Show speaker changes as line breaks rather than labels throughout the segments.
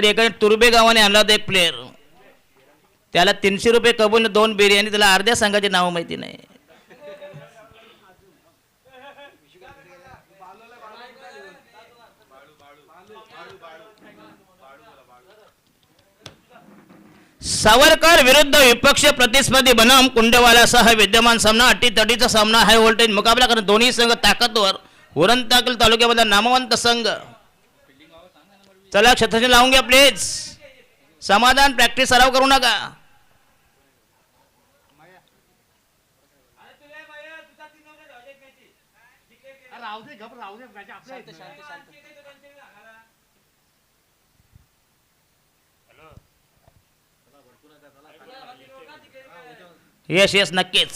एका तुर्बे गावाने आणला होता एक प्लेअर, त्याला 300 रुपये कबूल 2 बिर्याणी, त्याला अर्ध्या संघाची नाव माहिती नाही. सावरकर विरुद्ध विपक्ष प्रतिस्पर्धी बनाम कुंडेवालासह विद्यमान सामना अटीतटीचा सामना, हाय व्होल्टेज मुकाबला कारण दोन्ही संघ ताकदवर. उरण तालुक्यामधला नामवंत संघ. चला क्षेत्ररक्षण लावून घ्या प्लीज. समाधान, प्रॅक्टिस सराव करू नका. यस यस नक्कीच.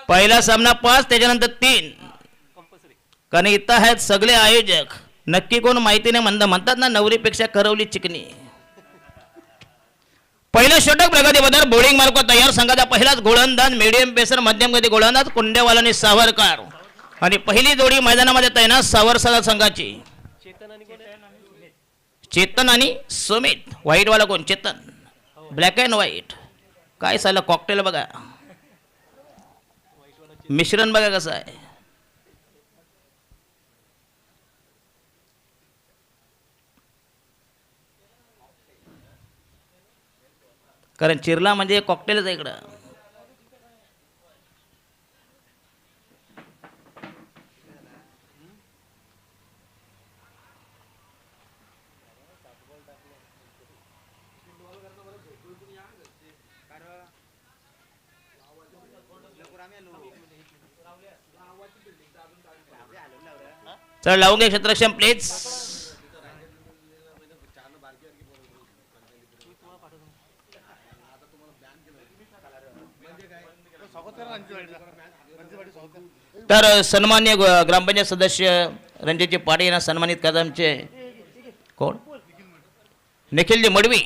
पहिला सामना 5, त्याच्यानंतर 3, कारण इथं आहेत सगळे आयोजक. नक्की कोण माहिती नाही म्हणतात ना, नवरीपेक्षा करवली चिकनी. पहिलं षटक प्रगती बदल बोर्डिंग मार्क तयार. संघाचा पहिलाच गोलंदाज मीडियम पेसर मध्यम गती गोलंदाज कुंडेवालानी सावरकर. आणि पहिली जोडी मैदानामध्ये तैनात सावरसला संघाची चेतन आणि सुमित. व्हाईट वाला कोण? चेतन. Black and white. काय साला कॉकटेल बघा, मिश्रण बघा कसं आहे. कारण चिरला म्हणजे कॉकटेलच आहे इकडं. चल लावून घे क्षेत्ररक्षण प्लीज. तर सन्मान्य ग्रामपंचायत सदस्य रणजितजी पाटील यांना सन्मानित करतात. आमचे कोण? निखिलजी मडवी.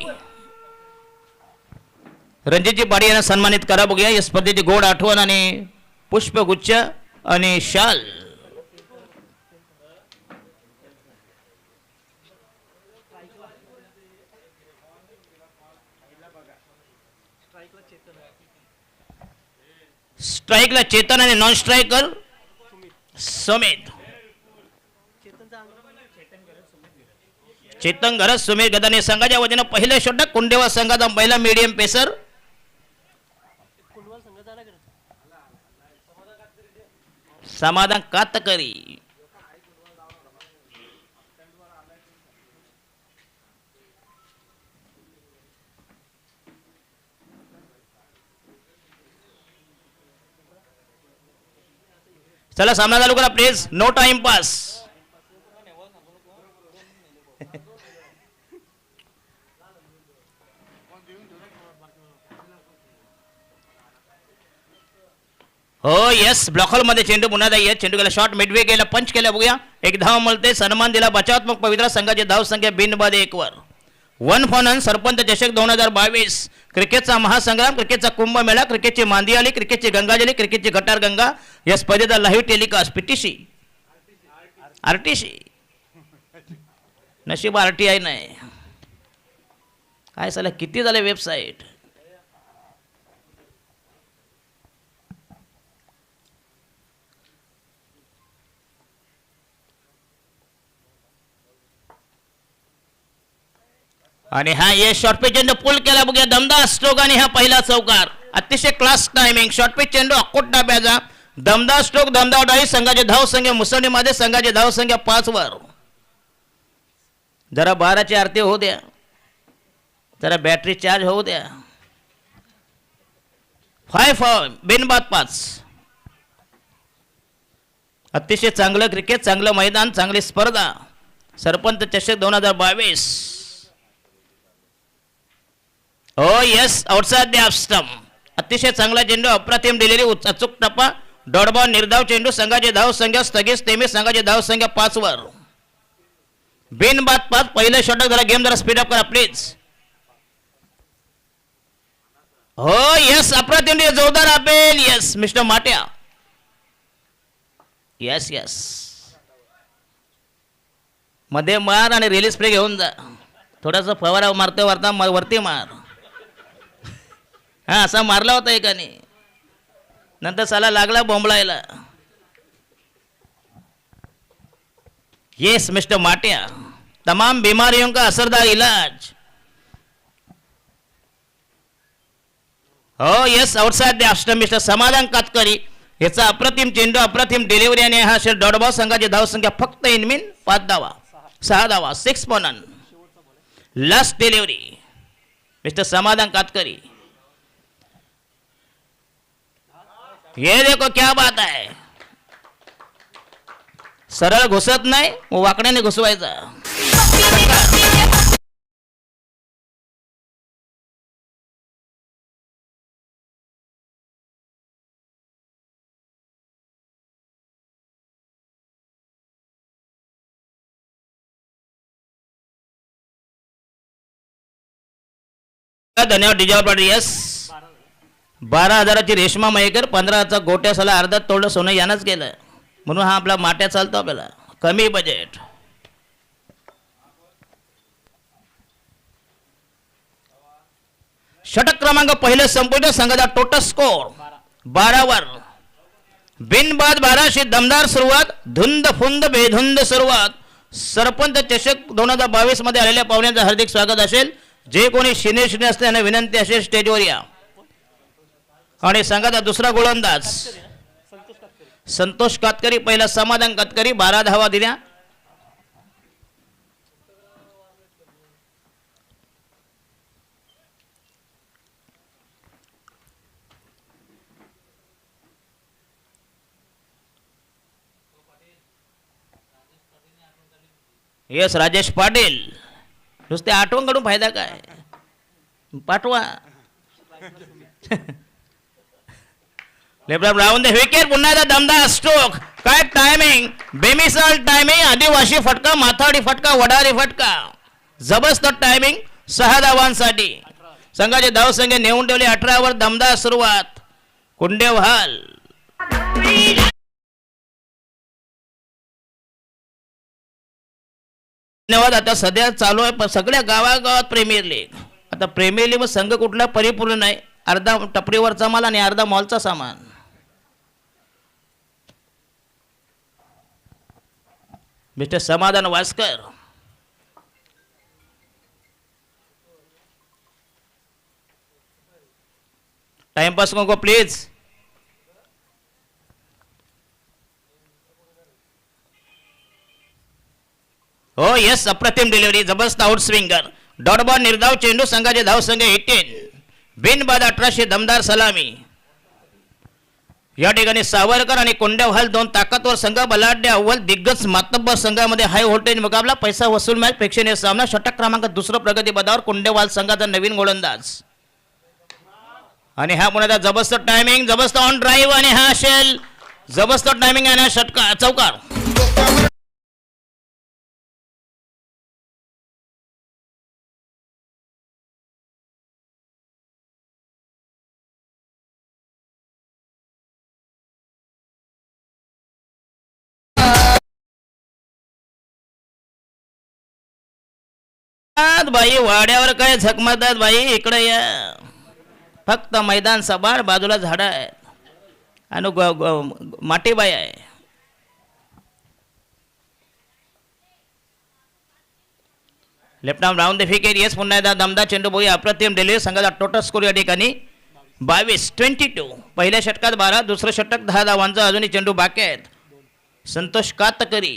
रणजितजी पाटील यांना सन्मानित करा. बघूया या स्पर्धेची गोड आठवण आणि पुष्पगुच्छ आणि शाल. स्ट्राईकला चेतन आणि नॉन स्ट्रायकर सुमित. चेतन गरज सुमित गदाने संघाच्या वतीनं पहिलं षटक. कुंडेवा संघाचा पहिला मीडियम पेसर. समाधान कातकरी. चला सामना चालू करा प्लीज. No time pass. हो यस. ब्लॉकहोल मध्ये चेंडू पुन्हा जाईल. चेंडू गेला शॉट मिडवे गेला पंच केला. बघूया एक धाव मिळते. सन्मान दिला बचावात्मक पवित्रा संघाची धाव संख्या बिनबाद 1 वर. 1 फॉन सरपंच चषक 2022. क्रिकेटचा महासंग्राम, क्रिकेटचा कुंभमेळा, क्रिकेटची मांदियाली, क्रिकेटची गंगाजली, क्रिकेटची गटार गंगा या स्पर्धेचा लाईव्ह टेलिकास्ट पीटीसी आरटीसी. नशीब आरटीआय नाही. काय साला किती झाले वेबसाईट. आणि हा ये शॉर्टपिच चेंडू पुल केला. बघूया दमदार स्ट्रोक आणि हा पहिला चौकार. अतिशय क्लास टायमिंग. शॉर्टपिच चेंडू अकोट डाब्याचा दमदार स्ट्रोक, दमदार डाळी. संघाचे धाव संख्या मुसंडीमध्ये संघाचे धाव संख्या 5 वर. जरा 12ची आरती होऊ द्या, जरा बॅटरी चार्ज होऊ द्या. 5 बिनबाद 5. अतिशय चांगलं क्रिकेट, चांगलं मैदान, चांगली स्पर्धा. सरपंच चषक 2022. हो yes. Outside the off stump. अतिशय चांगला चेंडू, अप्रतिम डिलिव्हरी, अचूक टप्पा, डॉटबॉल, निर्धाव चेंडू. संघाची धाव संख्या स्थगित तेमी. संघाची धाव संख्या 5 वर. बिनबाद 5. पहिलं षटक. जरा गेम जरा स्पीड अप करा प्लीज. हो यस. अप्रतिम जोरदार appeal. Yes mister Matya. Yes yes. मध्ये मार आणि रिलीज स्प्रे घेऊन जा. थोडासा फवारा मारतो वरता वरती मार. हा असा मारला होता एकाने. नंतर साला लागला बोंबलायला. यस मिस्टर माटिया, तमाम बीमारियों का असरदार इलाज. हो यस आउटसाइड द ऑस्ट्रम मिस्टर समाधान कातकरी. याचा अप्रतिम चेंडू, अप्रतिम डिलिव्हरी आणि हा शेल डॉट बॉल. संघाची धावसंख्या फक्त इन मिन 5 धावा, 6 धावा, 6 पॉनन. लास्ट डिलिव्हरी मिस्टर समाधान कातकरी. ये देखो क्या बात आहे. सरळ घुसत नाही, वाकड्याने घुसवायचा. धन्यवाद डिजॉर पाटील. येस 12,000ची रेशमा मयेकर, 15चा गोट्या. साला अर्धा तोडलं सोनं यानंच गेलं. म्हणून हा आपला माट्या चालतो आपल्याला. कमी बजेट. षटक क्रमांक पहिले संपूर्ण. संघाचा टोटल स्कोर 12 वर. बिनबाद 12 दमदार सुरुवात. धुंद फुंद बेधुंद सुरुवात. सरपंच चषक 2022 मध्ये आलेल्या पाहुण्यांचं हार्दिक स्वागत असेल. जे कोणी शिने असते त्यांना विनंती असेल स्टेजवर या. आणि संघाचा दुसरा गोलंदाज संतोष कातकरी, पहिला समाधान कातकरी. 12 धावा दिल्या. येस राजेश पाटील. नुसते आठवण काढून फायदा काय, पाठवा. Round the wicket. पुन्हा एकदा दमदार स्ट्रोक. काय टायमिंग, बेमिसाल टायमिंग. आदिवासी फटका, माथाडी फटका, वडारी फटका. जबरदस्त टायमिंग. 6 धावांसाठी संघाचे धावसंख्या नेऊन ठेवले 18 वर. दमदार सुरुवात. कुंडेवाल. धन्यवाद. आता सध्या चालू आहे सगळ्या गावागावात प्रीमियर लीग. आता प्रीमियर लीग संघ कुठला परिपूर्ण नाही. अर्धा टपरीवरचा माल आणि अर्धा मॉलचा सामान. मिस्टर समाधान वास्कर. टाइमपास नको प्लीज. हो यस अप्रतिम डिलिव्हरी. जबरदस्त आउट स्विंगर. डॉट बॉल निर्धाव चेंडू. संघाचे धावसंख्या 18. बिनबाद 18. दमदार सलामी. या ठिकाणी सावरकर आणि कोंडेवाल दोन ताकदवर संघ. बलाढ्य अव्वल दिग्गज मातब्बर संघामध्ये हाय व्होल्टेज मुकाबला. पैसा वसूल मॅच. प्रेक्षणीय सामना. षटक क्रमांक दुसरं प्रगती पदावर कोंडेवाल संघाचा नवीन गोलंदाज. आणि हा पुन्हा जबरदस्त टायमिंग, जबरदस्त ऑन ड्राईव्ह. आणि हा असेल जबरदस्त टायमिंग आणि षटकार चौकार. बाई वाड्यावर काय झकमतात बाई. इकडे या. फक्त मैदान सबाड, बाजूला झाड आहेत आणि माटीबाई आहे. Left arm round the wicket. Yes पुन्हा एकदा दमदार चेंडू. बोई अप्रतिम डिलिव्हरी. संघाचा टोटल स्कोर या ठिकाणी 22-22. पहिल्या षटकात 12. दुसरं षटक 10 धावांचा. अजूनही चेंडू बाकी आहेत. Santosh Katkari.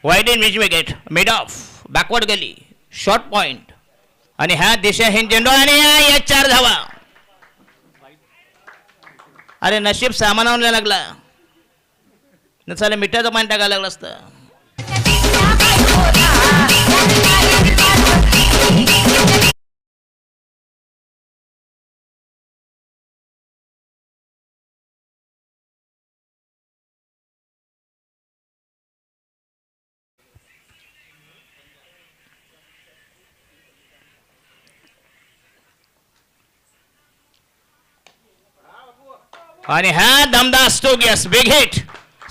Wide in mid wicket. Mid off. Backward gully. Short point. आणि ह्या दिशाहीन चेंडू. आणि या 4 धावा. अरे नशीब सामानावर लागला. नसाला मिठाचं पाणी टाकायला लागलं असतं. आणि हा दमदार stroke yes big hit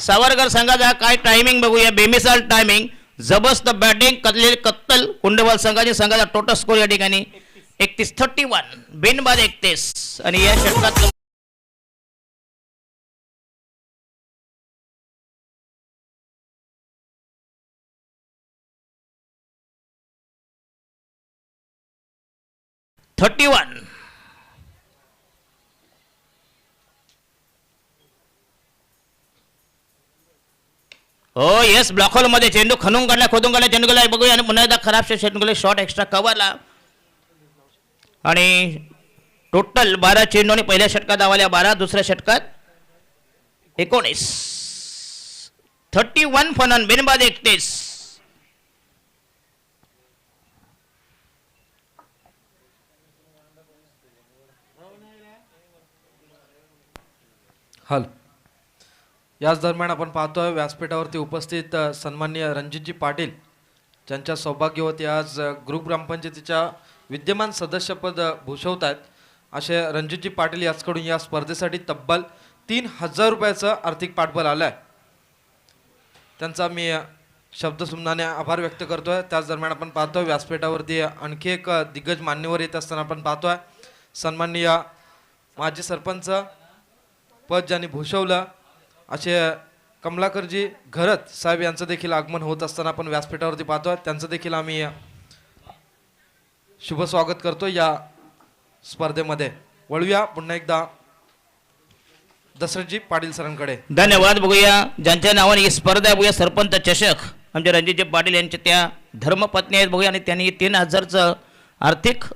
Savarkar संघाचा काय टायमिंग बघूया बेमिसाल टायमिंग जबरदस्त बॅटिंग कतलेली कत्तल कुंडवाल संघाचा टोटल स्कोर या ठिकाणी 31-31 बिनबाद 31 आणि या षटकात हो येस ब्लॉक होल मध्ये चेंडू खणून काढला खोदून काढला चेंडू गेला बघूया आणि पुन्हा एकदा खराब चेंडू शॉट एक्स्ट्रा कव्हरला आणि टोटल 12 चेंडू आणि पहिल्या षटकात धावल्या 12 दुसऱ्या षटकात 19 31 फनन बिनबाद 31
हल याच दरम्यान आपण पाहतोय व्यासपीठावरती उपस्थित सन्माननीय रणजितजी पाटील ज्यांच्या सौभाग्यवती आज ग्रुप ग्रामपंचायतीच्या विद्यमान सदस्यपद भूषवत आहेत असे रणजितजी पाटील याचकडून या स्पर्धेसाठी तब्बल 3,000 रुपयाचं आर्थिक पाठबळ आलं आहे. त्यांचा मी शब्दसुमनाने आभार व्यक्त करतोय. त्याच दरम्यान आपण पाहतोय व्यासपीठावरती आणखी एक दिग्गज मान्यवर येत असताना आपण पाहतोय सन्माननीय माजी सरपंच पद ज्यांनी भूषवलं असे कमलाकरजी घरत साहेब यांचं देखील आगमन होत असताना आपण व्यासपीठावरती पाहतोय. त्यांचं देखील आम्ही शुभ स्वागत करतो या स्पर्धेमध्ये. वळूया पुन्हा एकदा दशरथजी पाटील सरांकडे.
धन्यवाद. बघूया ज्यांच्या नावाने ही स्पर्धा बघूया सरपंच चषक आमचे रणजितजी पाटील यांच्या त्या धर्मपत्नी आहेत बघूया आणि त्यांनी 3,000चं आर्थिक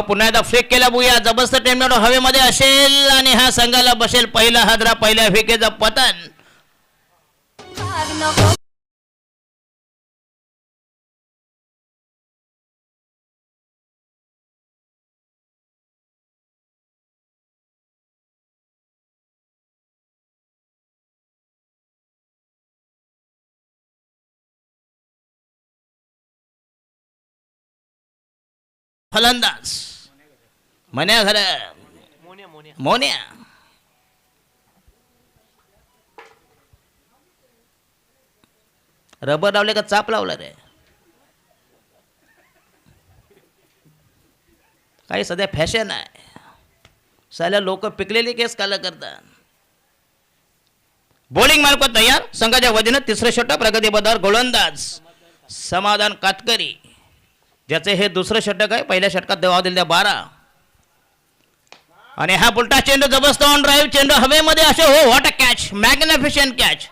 पुन्हा एकदा फ्लिक केला बघूया जबरदस्त टेमॅटो हवेमध्ये असेल आणि हा संघाला बसेल पहिला हादरा पहिल्या फेकेचं पतन. फलंदाज मन्या घर मोन्या रबर लावले का चाप लावला रे काही सध्या फॅशन आहे साल्या लोक पिकलेली केस काला करतात. बॉलिंग मार्क तयार संघाच्या वतीनं तिसरं षटक प्रगती पदावर गोलंदाज समाधान कातकरी ज्याचे हे दुसरं षटक आहे. पहिल्या षटकात धावा दिल्या 12 आणि हा पुलटा चेंडू जबरदस्त ऑन ड्राईव्ह चेंडू हवेमध्ये असे हो व्हॉट अ कॅच मॅग्निफिशंट कॅच.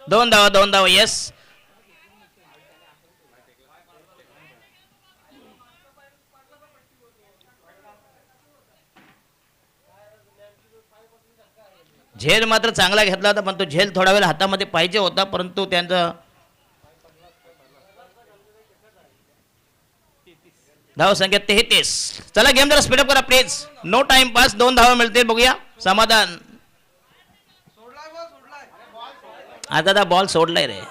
दोन धावा येस. झेल मात्र चांगला घेतला होता पण तो झेल थोडा वेळ हातामध्ये पाहिजे होता परंतु त्यांचा धाव संख्या 33. चला गेम जरा स्पीडअप करा प्लीज. No time pass. 2 धावा मिळतील बघूया. समाधान आता बॉल सोडलाय रे.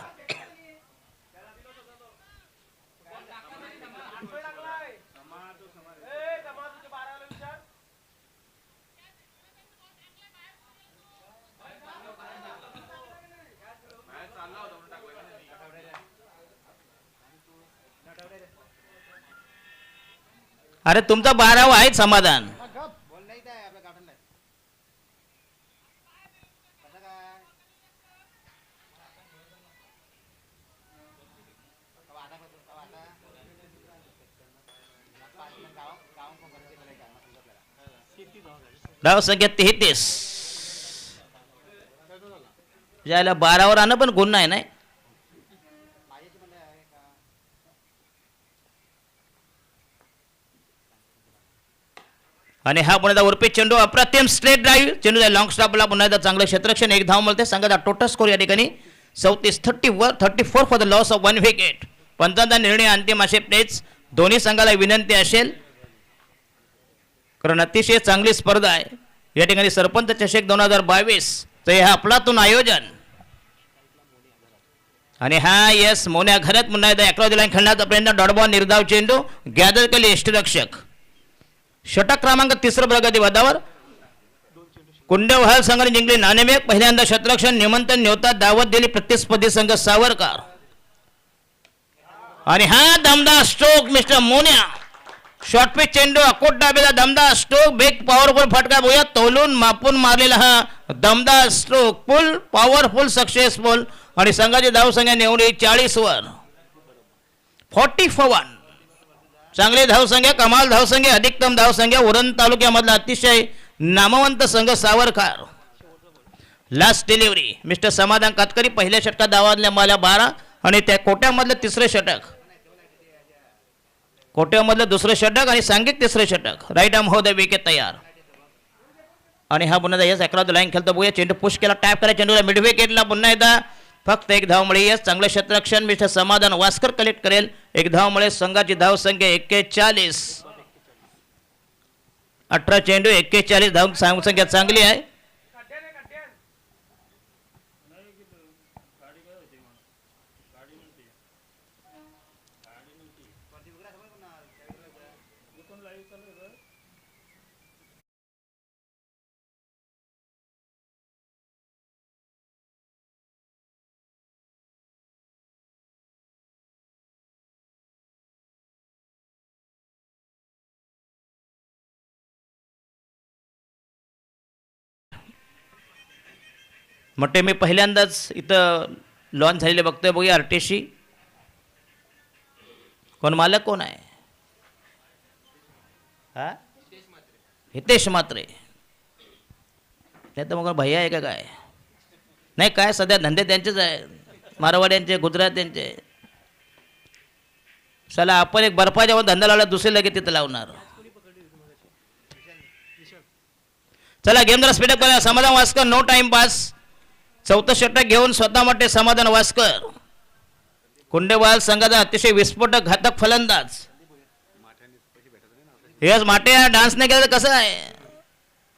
अरे तुमचा 12वा आहे समाधान. धाव संख्या 33. ज्याला 12वर आणं पण गुण नाही. आणि हा पुन्हा उर्पित चेंडू अप्रतिम स्ट्रेट ड्राईव्ह चेंडू लॉंग स्टॉपला पुन्हा एकदा चांगलं क्षेत्ररक्षण. 1 धाव मिळते. संघाचा टोटल स्कोर या ठिकाणी 34 for the loss of 1 wicket. पंचांचा निर्णय अंतिम असे प्लेच दोन्ही संघाला विनंती असेल कारण अतिशय चांगली स्पर्धा आहे या ठिकाणी सरपंच चषक 2022 तर हे आपलातून आयोजन आणि हा यस मोन्या घरात पुन्हा एकदा 11 लाईन खेळण्याचा प्रयत्न डॉटबॉल निर्धाव चेंडू गॅदर केले यष्टीरक्षक षटक क्रमांक 3 प्रगती पदावर कुंडवहाल संघाने जिंकले नाणेमेक पहिल्यांदा शतरक्षण निमंत्रण न्योता दावत दिली प्रतिस्पर्धी संघ सावरकर आणि हा दमदार स्ट्रोक मिस्टर मोन्या शॉर्ट पिच चेंडू अकोट डाबेला दमदार स्ट्रोक बेग पॉवरफुल फटका बोया तोलून मापून मारलेला हा दमदार स्ट्रोक फुल पॉवरफुल सक्सेसफुल आणि संघाची धावसंख्या निवडली 40 वर 44 चांगली धावसंख्या कमाल धावसंख्या अधिकतम धावसंख्या उरण तालुक्यामधला अतिशय नामवंत संघ सावरकर लास्ट डिलिव्हरी मिस्टर समाधान कातकरी पहिल्या षटकात धावातल्या माल्या 12 आणि त्या कोट्यामधलं तिसरे षटक कोट्यामधलं दुसरं षटक आणि सांघिक तिसरे षटक राईट आर्म हो द विकेट तयार आणि हा पुन्हा यस 11 लाईन खेळतो बघूया चेंडू पुश केला टॅप करा चेंडूला मिड विकेटला पुन्हा एकदा फक्त एक धाव मिळेल यस चांगलं क्षेत्ररक्षण मिस्टर समाधान वास्कर कलेक्ट करेल एक धाव मिळेल संघाची धावसंख्या 41 18 चेंडू 41 धावसंख्या चांगली आहे म्हटले मी पहिल्यांदाच इथं लॉन्च झालेले बघतोय बघूया आरटीसी कोण मालक कोण आहे हा हितेश मात्रे नाही तर मग भैया आहे का काय नाही काय सध्या धंदे त्यांचेच आहे मारवाड्यांचे गुजरात्यांचे चला आपण एक बर्फाच्या धंदा लावला दुसरे लगेच तिथं लावणार चला गेम जरा स्पीडअप करा समाधान वास्कर नो टाइम पास चौथं षटक घेऊन स्वतः मोठे समाधान वास्कर कुंडेवाल संघाचा अतिशय विस्फोटक घातक फलंदाज यस माटे डान्स नाही केला तर कसं आहे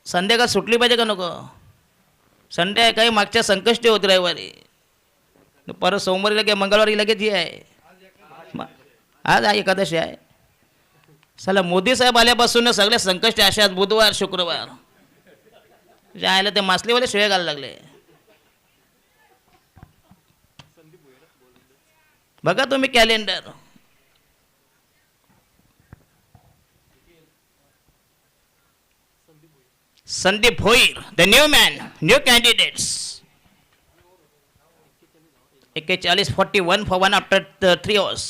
संध्याकाळ सुटली पाहिजे का नको संडे आहे काही मागच्या संकष्टी होती रविवारी परत सोमवारी लगेच मंगळवारी लगेच ही आहे आज एकादशी आहे चला मोदी साहेब आल्यापासून सगळे संकष्टी अशा बुधवार शुक्रवार जायला ते मासलीवाले शिवाय घालायला लागले बघा तुम्ही calendar Sandeep Bhoir the new man new candidates 41 41 for 1 after 3 hours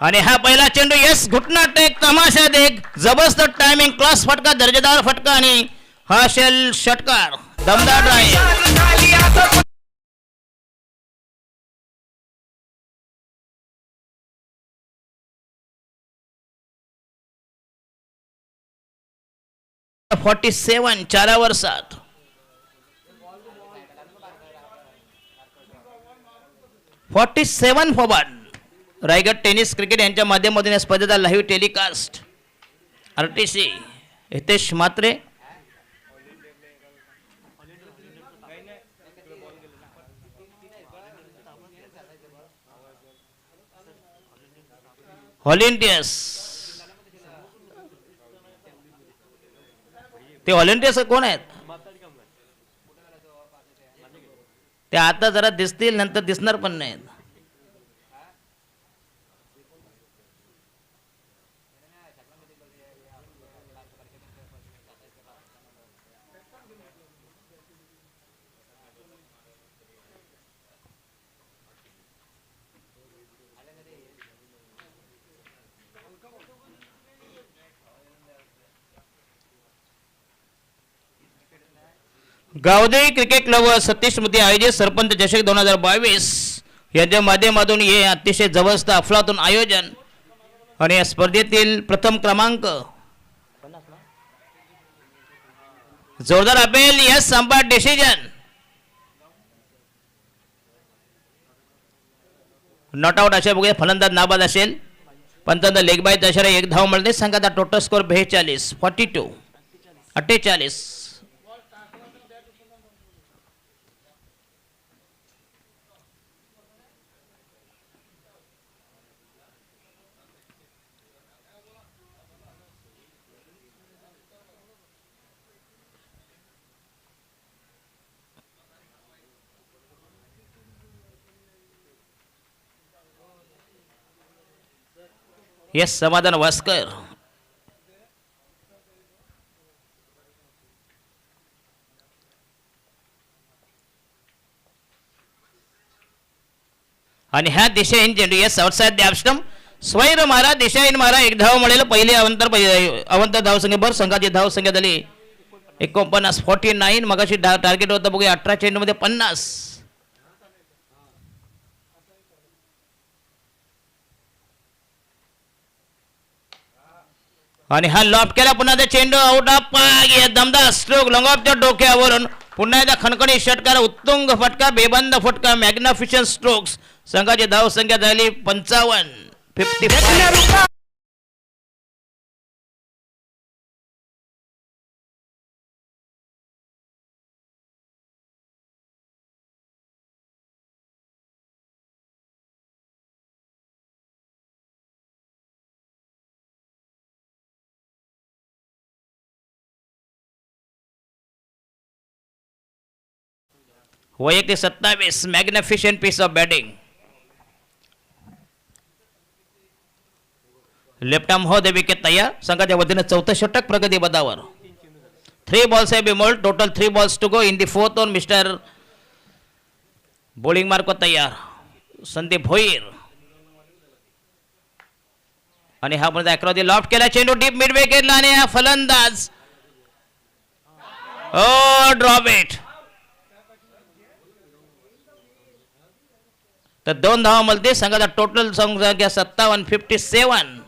आणि हा पहिला चेंडू यस घुटना टेक तमाशा देख जबरदस्त टायमिंग क्लास फटका दर्जेदार फटका आणि हा शेल षटकार दमदार drive 47 4 7 47 for 1 Raigad tennis cricket यांच्या माध्यमातून या स्पर्धेचा लाईव्ह टेलिकास्ट आरटीसी हितेश मात्रे व्हॉलेंटियर्स ते व्हॉलेंटियर्स कोण आहेत ते आता जरा दिसतील नंतर दिसणार पण नाहीत गावदेवी क्रिकेट क्लब सतीश स्मृती आयोजित सरपंच चषक 2022 यांच्या माध्यमातून हे अतिशय जबरदस्त अफलातून आयोजन आणि या स्पर्धेतील प्रथम क्रमांक जोरदार appeal yes संपाट decision not out अशा बघूया फलंदाज नाबाद असेल पंचांदा लेग बाय दशरा एक धाव मिळते संघाचा टोटल स्कोर 42 42 48. येस समाधान वास्कर आणि ह्या दिशेने चेंडू येस आउटसाइड द ॲप्स्टम स्वैर मारा दिशाईन मारा एक धाव मिळेल पहिले अवंतर धावसंख्येवर संघाची धावसंख्या झाली 49 49. मगाशी टार्गेट होतं बघूया 18 चेंडूमध्ये 50. आणि हा लॉफ्ट केला पुन्हा ते चेंडू आउट ऑफ दमदार स्ट्रोक लॉंग ऑफच्या डोक्यावरून पुन्हा एकदा खणखणी षटकार उत्तुंग फटका बेबंद फटका मॅग्निफिशंट स्ट्रोक्स संघाची धाव संख्या झाली 55 55. वैयक्तिक 27 magnificent piece of batting left arm हो दे विकेट तयार संघाच्या वतीने चौथं षटक प्रगती पदावर 3 balls have been bowled total 3 balls to go in the fourth on mister bowling mark तयार संदीप भोईर आणि हा मध्ये अक्रॉस द लॉफ्ट केला चेंडू डीप मिड विकेटला आणि हा फलंदाज ओ ड्रॉप इट तर 2 धावा मिळते संघाचा टोटल संख्या 57 57.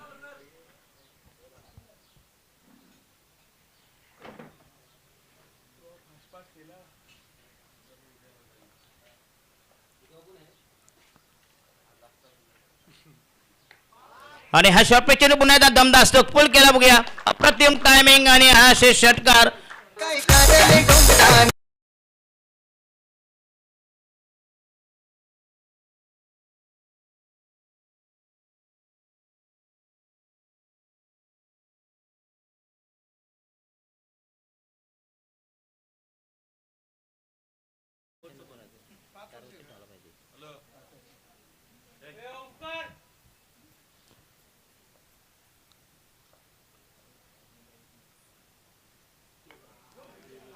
आणि हा शॉट पे चेंडू पुन्हा एकदा दमदार स्ट्रोक पुल केला बघूया अप्रतिम टायमिंग आणि हा षटकार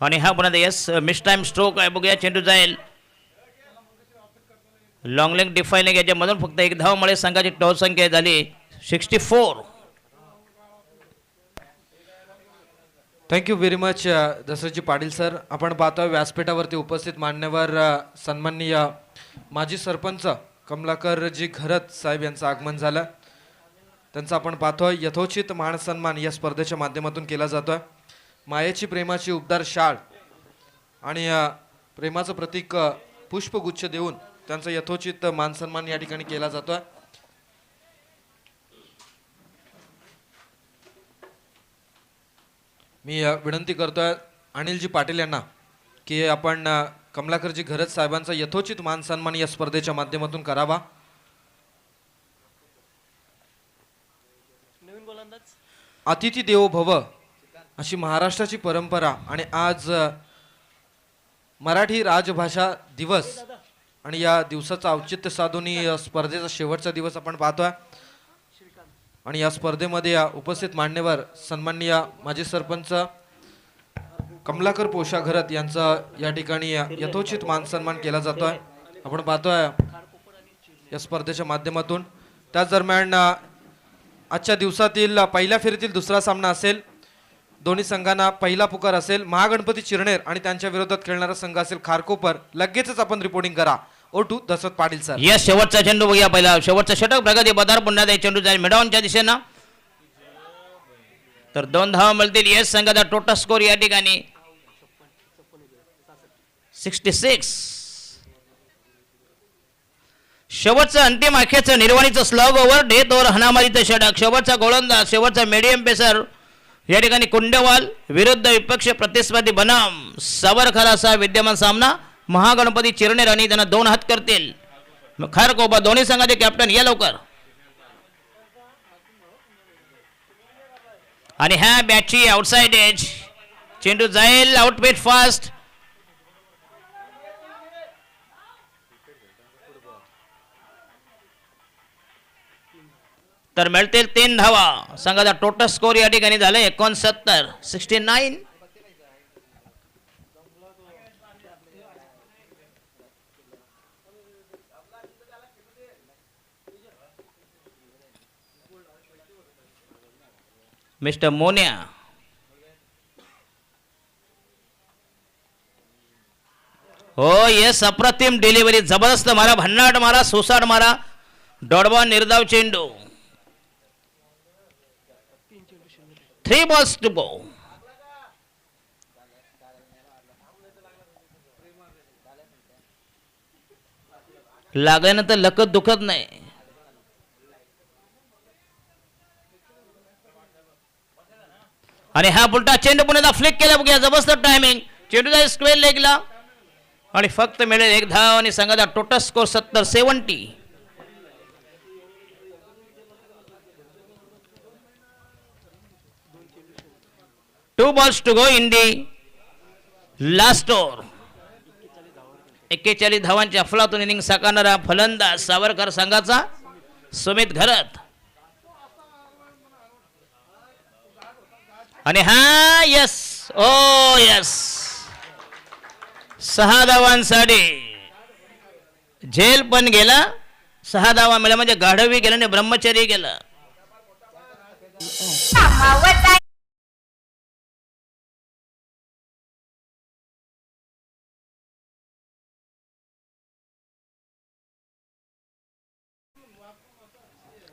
आणि हा पुन्हा यस मिस टाइम स्ट्रोक आहे बघूया चेंडू जाईल लॉंग लेग डिफायनिंग याच्यामधून फक्त एक धाव मिळेल संघाची टॉल संख्या झाली 64.
Thank you very much Dasrathji Patil sir. आपण पाहतोय व्यासपीठावरती उपस्थित मान्यवर सन्माननीय माजी सरपंच कमलाकरजी घरत साहेब यांचं आगमन झालं. त्यांचा आपण पाहतोय यथोचित मान सन्मान या स्पर्धेच्या माध्यमातून केला जातोय. मायेची प्रेमाची उबदार शाळ आणि प्रेमाचं प्रतीक पुष्पगुच्छ देऊन त्यांचा यथोचित मान सन्मान या ठिकाणी केला जातोय. मी विनंती करतोय अनिलजी पाटील यांना की आपण कमलाकरजी घरत साहेबांचा यथोचित मान सन्मान या स्पर्धेच्या माध्यमातून करावा. अतिथी देवो भव अशी महाराष्ट्राची परंपरा आणि आज मराठी राजभाषा दिवस आणि या दिवसाचं औचित्य साधून स्पर्धेचा शेवटचा दिवस आपण पाहतोय. आणि या स्पर्धेमध्ये उपस्थित मान्यवर सन्माननीय माजी सरपंच कमलाकर पोषा घरत यांचा या ठिकाणी यथोचित मान सन्मान केला जातोय. आपण पाहतोय या स्पर्धेच्या माध्यमातून. त्याच दरम्यान आजच्या दिवसातील पहिल्या फेरीतील दुसरा सामना असेल. दोन्ही संघांना पहिला पुकार असेल महागणपती चिरनेर आणि त्यांच्या विरोधात खेळणारा संघ असेल खारकोपर. लगेचच आपण रिपोर्टिंग करा. O2 Dashrath Patil sir.
या शेवटचा चेंडू बघूया पहिला शेवटचा षटक प्रगती पदार पुन्हा त्या चेंडू जाईल मिडॉनच्या दिशेनं तर 2 धावा मिळतील. येस संघाचा टोटल स्कोर या ठिकाणी 66. शेवटचं अंतिम अखेरचं निर्वाणीचं स्लॉग ओव्हर डेथ ओव्हर हनामारीचं षटक. शेवटचा गोलंदाज शेवटचा मीडियम पेसर या ठिकाणी कुंडेवाल विरुद्ध विपक्ष प्रतिस्पर्धी बनाम सावरकर असा विद्यमान सामना. महागणपती चिरनेर आणि त्यांना 2 हात करतील. खारकोबा दोन्ही संघाचे कॅप्टन या लवकर. आणि ह्या बॅटची आउटसाइड एज. चेंडू जाईल आउटपीट फास्ट. तर मिळतील 3 धावा. संघाचा टोटल स्कोर या ठिकाणी झाला 69. मिस्टर मोन्या हो येस अप्रतिम डिलिव्हरी. जबरदस्त मारा, भन्नाट मारा, सुसाट मारा, डॉडबॉल निर्धाव चेंडू. 3 balls to go. लागल्यानंतर लकत दुखत नाही. आणि हा पुलटा चेंडू पुन्हा फ्लिक केला बघूया. जबरदस्त टायमिंग. चेंडू जाईल स्क्वेअर लेगला आणि फक्त मिळेल 1 धाव आणि संघाचा total score 70. 2 balls to go in the last over. 41 धावांची अफलातून इनिंग साकारणारा फलंदाज सावरकर संघाचा सुमित घरत. आणि हा यस ओ यस 6 धावांसाठी झेल पण गेला. 6 धावा मिळाल्या म्हणजे गाढवी गेला आणि ब्रह्मचर्य गेला.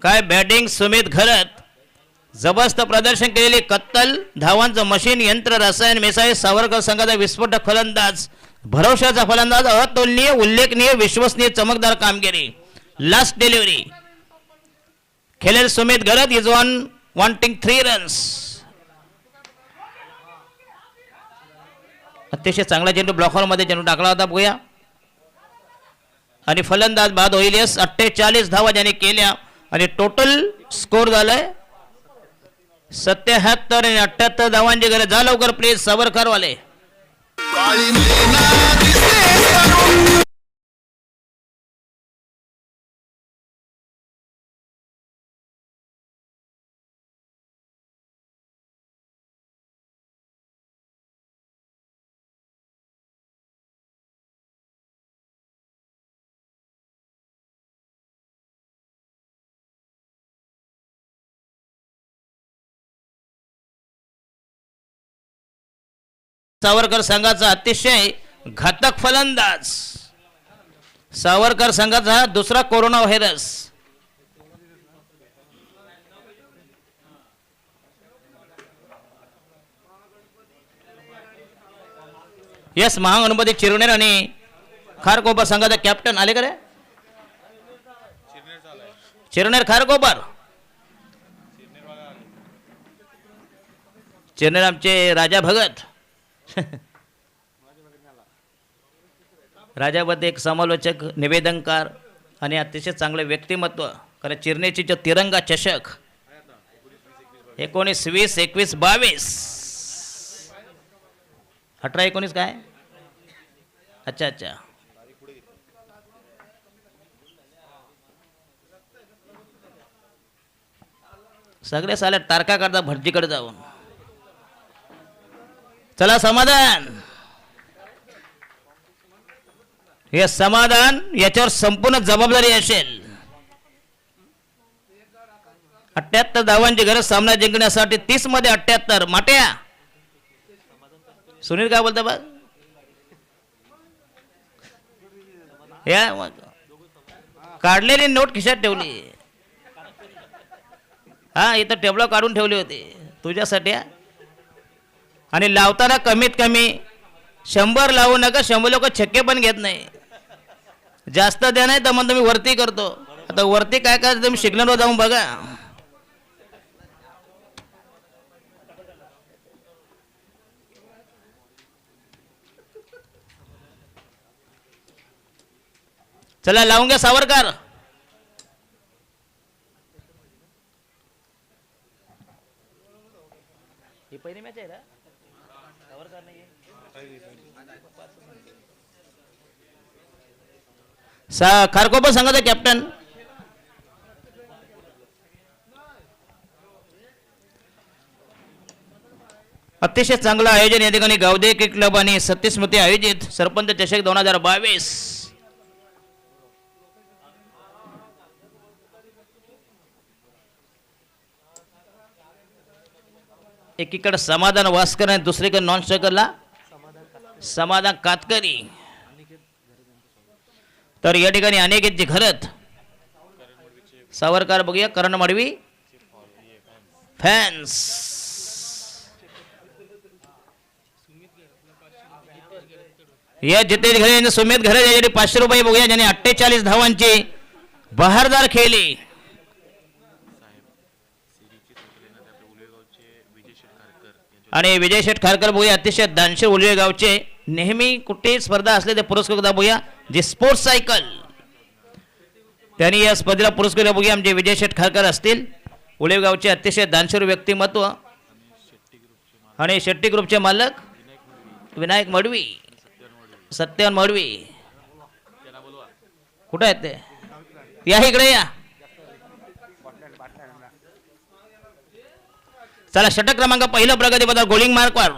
काय बॅटिंग सुमित घरत. जबरदस्त प्रदर्शन केलेली कत्तल धावांचं मशीन यंत्र रसायन मिसाईल सावरकर संघाचा विस्फोटक फलंदाज भरवशाचा फलंदाज अतुलनीय उल्लेखनीय विश्वसनीय चमकदार कामगिरी. लास्ट डिलिव्हरी खेळेल सुमित घरत इज ऑन वॉन्टिंग 3 रन्स. अतिशय चांगला चेंडू ब्लॉक मध्ये चेंडू टाकला होता बघूया. आणि फलंदाज बाद होईल. 48 धावा ज्याने केल्या आणि टोटल स्कोर झालाय 77 आणि 78 धावांची गरज. जा लवकर प्लीज सावरकर वाले. सावरकर संघाचा अतिशय घातक फलंदाज. सावरकर संघाचा दुसरा corona virus. Yes Mahaganpati Chirner आणि खारकोपर संघाचा कॅप्टन आले का रे. चिरनेर खारकोपर. चिरनेर आमचे राजा भगत. राजाबद्दल एक समालोचक निवेदनकार आणि अतिशय चांगले व्यक्तिमत्व. कारण चिरनेची जो तिरंगा चषक 19 20 21 22 18 19 काय अच्छा अच्छा सगळे साले तारका करता भटजीकडे जाऊन. चला समाधान. हे समाधान याच्यावर संपूर्ण जबाबदारी असेल. 78 धावांची गरज सामना जिंकण्यासाठी. 30 मध्ये 78. माट्या सुनील काय बोलता बघ. या काढलेली नोट खिशात ठेवली. हा इथं टेबल काढून ठेवली होती तुझ्यासाठी. आणि लावताना कमीत कमी 100 लावू नका. 100 लोक छक्के पण घेत नाही. जास्त द्या नाही तर म्हणतो मी वरती करतो. आता वरती काय करायचं तुम्ही सिग्नलवर जाऊन बघा. चला लावून घ्या सावरकर. ही पहिली मॅच आहे ना, सावरकर नाही खारकोपर संघाचा कॅप्टन अतिशय चांगलं आयोजन या ठिकाणी गावदे क्रिकेट क्लब आणि सत्यस्मृती आयोजित सरपंच चषक 2022. एकीकडे समाधान वास्कर आणि दुसरीकडे नॉन स्ट्रायकरला समाधान कातकरी. तर या ठिकाणी अनेक घरत सावरकर बघूया करण मडवी फॅन्स. या जितेश घरे यांनी सुमित घरे यासाठी 500 रुपये बघूया, ज्याने 48 धावांची बहारदार खेळली. आणि विजय शेठ खारकर बघूया अतिशय दानशूर उलवे गावचे. नेहमी कुठे स्पर्धा असले ते पुरस्कृत बघूया. जे स्पोर्ट्स सायकल त्यांनी या स्पर्धेला पुरस्कृत बघूया. आमचे विजय शेठ खारकर असतील उलवे गावचे अतिशय दानशूर व्यक्तिमत्व. आणि शेट्टी ग्रुपचे मालक विनायक मडवी सत्यन मडवी. कुठे आहेत ते? या इकडे या. चला षटक क्रमांक पहिला प्रगतीपथावर गोलिंग मार्कवर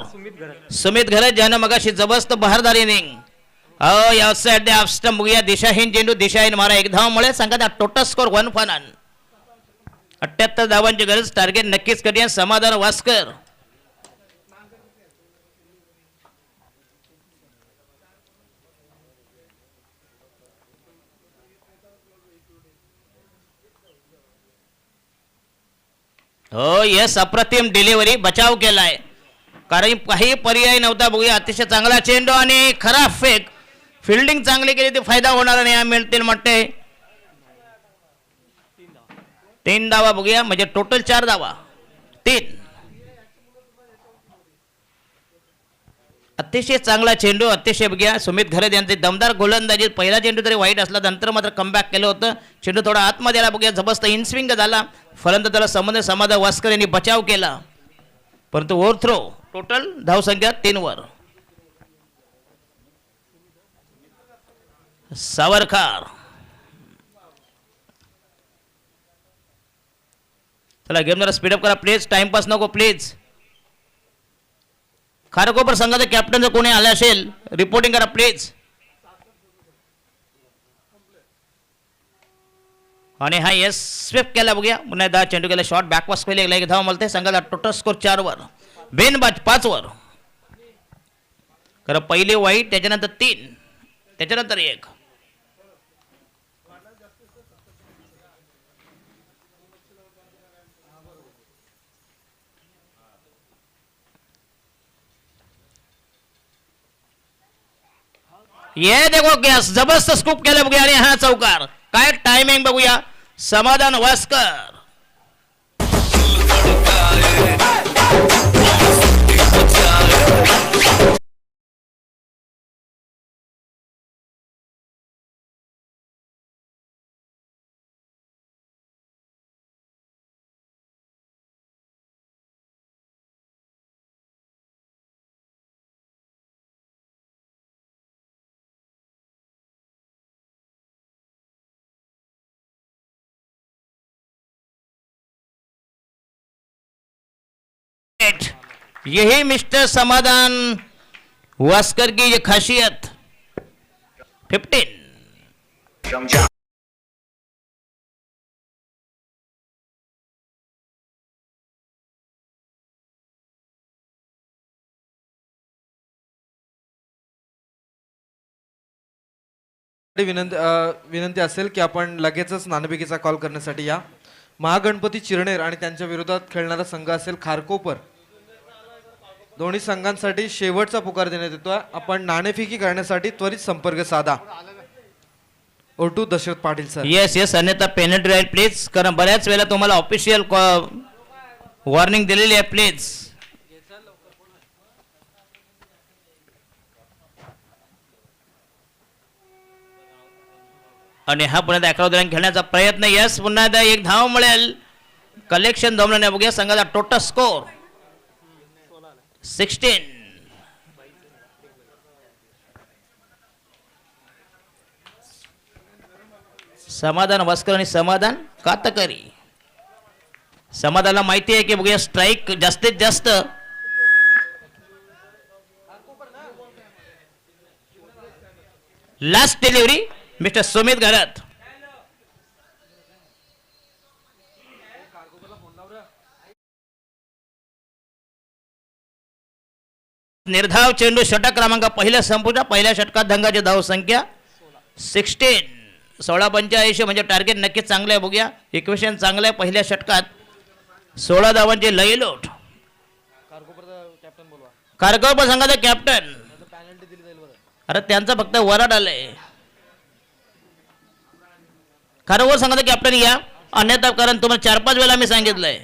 सुमित घरत ज्यानं मगाशी जबरदस्त बहारदार इनिंग. या साईड ऑफ स्टंप बघूया. दिशाहीन चेंडू दिशाहीन मारा 1 धावामुळे संघाचा टोटल स्कोर 1 फॉर नन. 78 धावांची गरज. टार्गेट नक्कीच करूया. समाधान वास्कर. हो यस अप्रतिम डिलिव्हरी. बचाव केलाय कारण काही पर्याय नव्हता. बघूया अतिशय चांगला चेंडू आणि खराब फेक. फिल्डिंग चांगली केली ते फायदा होणार नाही मिळतील म्हणते. 3 धावा बघूया म्हणजे टोटल 4 धावा. 3 अतिशय चांगला चेंडू. अतिशय बघूया सुमित घरत यांचे दमदार गोलंदाजी. पहिला चेंडू तरी वाईट असला नंतर मात्र कमबॅक केलं होतं. चेंडू थोडा आतमध्ये आला बघूया. जबरदस्त इनस्विंग झाला. फलंदाज त्याला समाधान वास्कर यांनी बचाव केला परंतु ओव्हर थ्रो. टोटल धावसंख्या 3 वर. सावरकर. चला गेम जरा स्पीडअप करा प्लीज. टाइमपास नको प्लीज. खारकोपर संघाचा कॅप्टन जर कोणी आले असेल रिपोर्टिंग करा प्लीज. आणि हा यस स्विप केला बघूया. पुन्हा 10 चेंडू केला. शॉट बॅकवास पहिले एक धाव मिळते. संघाला टोटल स्कोर 4 वर. बेनबाज 5 वर. खरं पहिले वाईट त्याच्यानंतर 3 त्याच्यानंतर 1. ये देखो गॅस जबरदस्त स्कूप केलं बघूया. आणि हा चौकार. काय टायमिंग बघूया. समाधान वास्कर. यही मिस्टर समाधान वास्कर की ये खासियत. 15
विनंती असेल की आपण लगेचच नाणेफेकीचा कॉल करण्यासाठी या. महागणपती चिरनेर आणि त्यांच्या विरोधात खेळणारा संघ असेल खारकोपर. दोन्ही संघांसाठी शेवटचा पुकार देण्यात येतो. आपण नाणेफेकी करण्यासाठी त्वरित संपर्क साधा. O2 Dashrath Patil sir.
Yes yes, अन्यथा पेनल्टी राहील प्लीज, कारण बऱ्याच वेळेला तुम्हाला ऑफिशियल वॉर्निंग दिलेली आहे प्लीज. आणि हा पुन्हा एकदा 11 धावांनी खेळण्याचा प्रयत्न. यस, पुन्हा एकदा एक धाव मिळेल. कलेक्शन जमलं बघूया संघाचा टोटल स्कोर 16. समाधान वास्कर आणि समाधान कातकरी. समाधानला माहिती आहे की बघूया स्ट्राईक जास्तीत जास्त लास्ट डिलिव्हरी मिस्टर सुमित घरात. निर्धाव चेंडू षटक क्रमांक पहिल्या संपूच्या पहिल्या षटकात धंगाची धाव संख्या 16. 16-85 म्हणजे टार्गेट नक्कीच चांगलं आहे. बघूया इक्वेशन चांगलं आहे. पहिल्या षटकात 16 धावांची लईलोट. कारकोपर संघाचा कॅप्टन, अरे त्यांचा फक्त वराड आलंय. कारकोपर संघाचा कॅप्टन या, अन्यथा कारण तुम्हाला 4-5 वेळा मी सांगितलंय.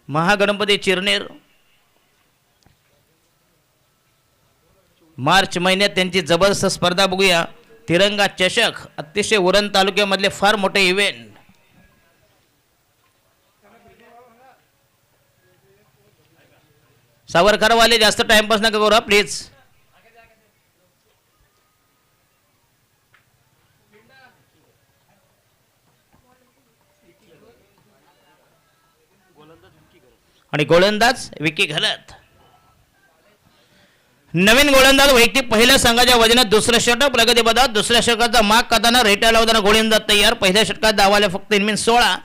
महागणपती चिरनेर मार्च महिन्यात त्यांची जबरदस्त स्पर्धा बघूया. तिरंगा चषक, अतिशय उरण तालुक्यामधले फार मोठे इव्हेंट. सावरकरवाले जास्त टाइमपास नका करू प्लीज. आणि गोलंदाज विकी घालत. नवीन गोलंदाज वैयक्तिक पहिल्या संघाच्या वजनात दुसऱ्या षटक प्रगती पदात. दुसऱ्या षटकाचा माग करताना रेटा लावताना गोलंदाज तयार. पहिल्या षटकात धावाले फक्त इनमीन 16.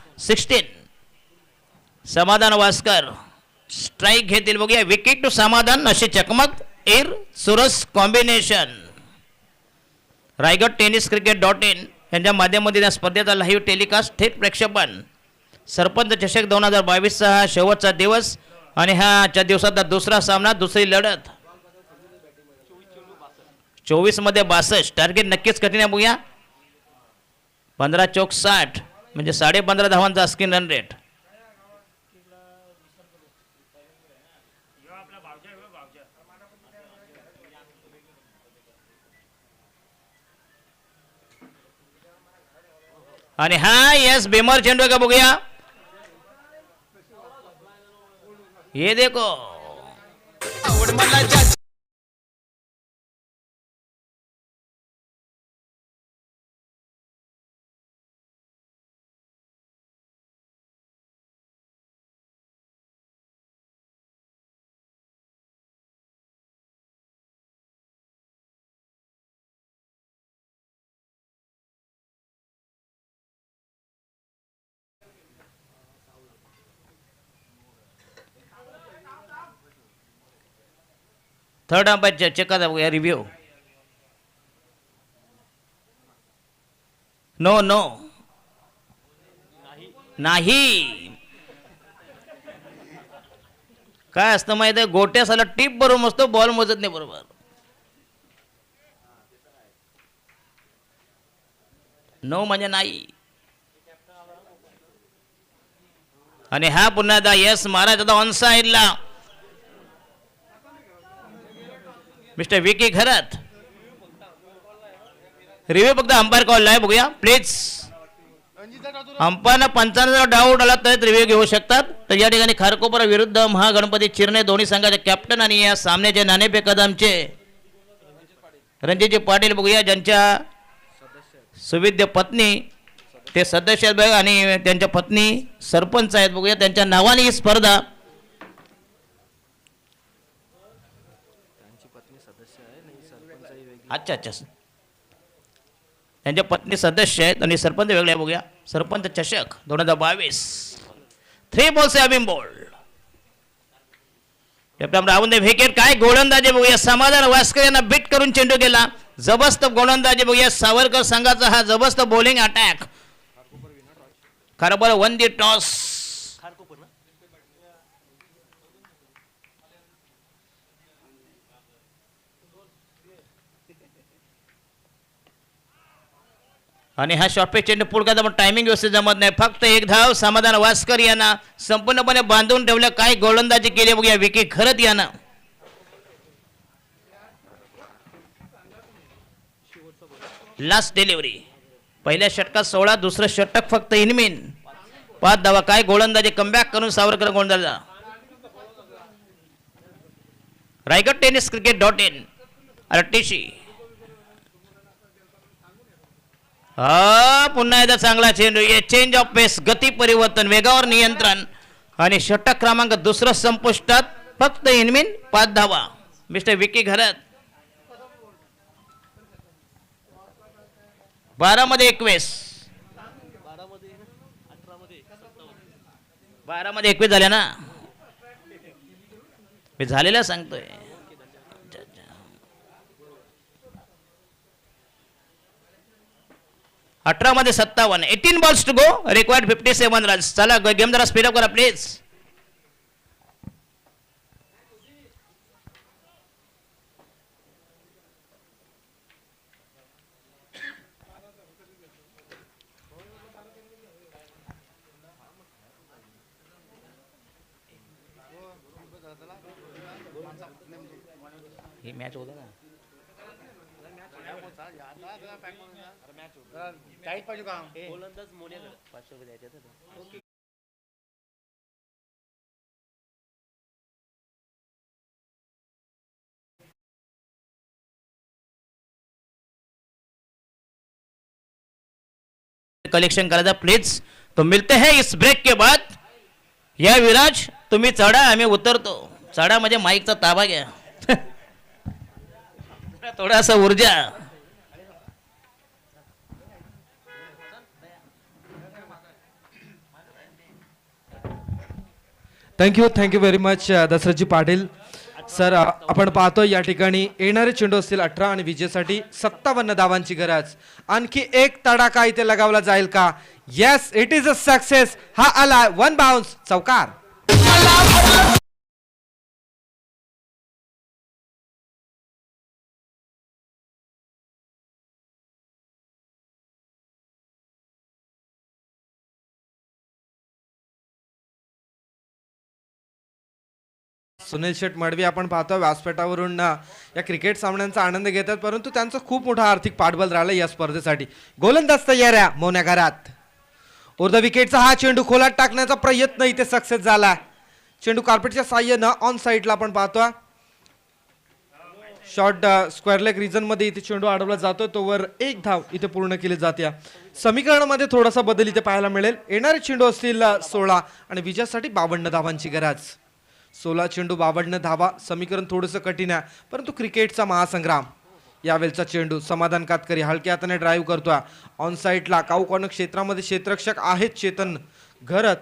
समाधान वास्कर स्ट्राईक घेतील बघूया. विकेट टू समाधान अशी चकमक. एअर सुरस कॉम्बिनेशन. रायगड टेनिस क्रिकेट.in यांच्या माध्यमातून या स्पर्धेचा लाईव्ह टेलिकास्ट थेट प्रक्षेपण. सरपंच चषक 2022 हा शेवटचा दिवस आणि हा आजच्या दिवसाचा दुसरा सामना, दुसरी लढत. 24 मध्ये 62. टार्गेट नक्कीच कठीण आहे बघूया. 15 चौक 60 म्हणजे 15.5 धावांचा स्क्रीन रन रेट. आणि हा यस बेमर चेंडू का बघूया. ये देखो थर्ड अंपायर चेक करा बघूया रिव्ह्यू. नो नो नाही. काय असतं माहिती आहे, गोट्यासाला टीप बरोबर मस्त बॉल मोजत नाही बरोबर. नो म्हणजे नाही. आणि हा पुन्हा दा यस महाराज आता ऑन साइडला मिस्टर विकी घरात. रिव्ह्यू फक्त अंपायर कॉल आहे बघूया प्लीज. अंपायरला 55 डाऊट आला तर रिव्ह्यू घेऊ शकतात. तर या ठिकाणी खारकोपर विरुद्ध महागणपती चिरणे दोन्ही संघाचे कॅप्टन आणि या सामन्याचे नाणेफेक कदमचे रणजितजी पाटील बघूया, ज्यांच्या सुविद्य पत्नी ते सदस्य आहेत आणि त्यांच्या पत्नी सरपंच आहेत बघूया. त्यांच्या नावाने ही स्पर्धा. अच्छा अच्छा, त्यांच्या पत्नी सदस्य आहेत आणि सरपंच वेगळे बघूया. सरपंच चषक 2022. 3 बॉल्स हॅव बॉल. राहून दे विकेट. काय गोलंदाजी बघूया. समाधान वास्कर यांना बीट करून चेंडू गेला. जबरदस्त गोलंदाजी बघूया. सावरकर संघाचा हा जबरदस्त बॉलिंग अटॅक. खरं बरं वन दी टॉस. आणि हा शॉर्टपिच चेंडू पुढे पण टायमिंग व्यवस्थित जमत नाही. फक्त एक धाव समाधान वास्कर यांना संपूर्णपणे बांधून ठेवलं. काय गोलंदाजी केली बघूया विकी खरत यांना. Last delivery. पहिल्या षटकात 16, दुसरं षटक फक्त इनमिन 5 धावा. काय गोलंदाजी कमबॅक करून सावरकर गोलंदाजा. Raigad tennis cricket dot in RTC. हा पुन्हा एकदा चांगला चेंडू. चेंज ऑफ पेस, गती परिवर्तन, वेगावर नियंत्रण आणि षटक क्रमांक दुसरं संपुष्टात. फक्त इनमिन 5 धावा. मिस्टर विकी घरत. 12 मध्ये 21. 12 मध्ये 21 झाल्या ना. मी झालेला सांगतोय. 18 मध्ये 57. 18 balls to go. Required 57 runs. चला गेम जरा स्पीड अप करा प्लीज. ही मॅच होता ना. गोलंदाज मोन्या 500 रुपये द्यायचे. कलेक्शन करायचा प्लीज. तो मिलते हैं इस ब्रेक के बाद. या विराज तुम्ही चढा, आम्ही उतरतो. चढा म्हणजे माईकचा ताबा घ्या. थोडासा ऊर्जा.
Thank you very much Dashrathji Patil sir. आपण पाहतो या ठिकाणी येणारे चेंडू असतील 18 आणि विजयासाठी 57 धावांची गरज. आणखी एक तडाखा इथे लगावला जाईल का? Yes, it is a success. हा आला 1 बाउन्स चौकार. सुनील शेठ मडवी आपण पाहतो व्यासपीठावरून या क्रिकेट सामन्यांचा आनंद घेतात, परंतु त्यांचा खूप मोठा आर्थिक पाठबळ राहिला या स्पर्धेसाठी. गोलंदाज तयार आहे मोन्या घरात. ऊर्ध विकेटचा हा चेंडू खोलात टाकण्याचा प्रयत्न इथे सक्सेस झाला. चेंडू कार्पेटच्या साह्यानं ऑन साईडला आपण पाहतो. शॉर्ट स्क्वेअर लेग रिजन मध्ये इथे चेंडू अडवला जातो. तोवर एक धाव इथे पूर्ण केली जाते. समीकरणामध्ये थोडासा बदल इथे पाहायला मिळेल. येणारे चेंडू असतील 16 आणि विजयासाठी 52 धावांची गरज. 16 चेंडू 52 धावा. समीकरण थोडंसं कठीण आहे, परंतु क्रिकेटचा महासंग्राम. यावेळचा चेंडू समाधान कातकरी हलक्या हाताने ड्राईव्ह करतोय. ऑन साईडला काऊ कॉर्नर क्षेत्रामध्ये क्षेत्ररक्षक आहेत चेतन घरत.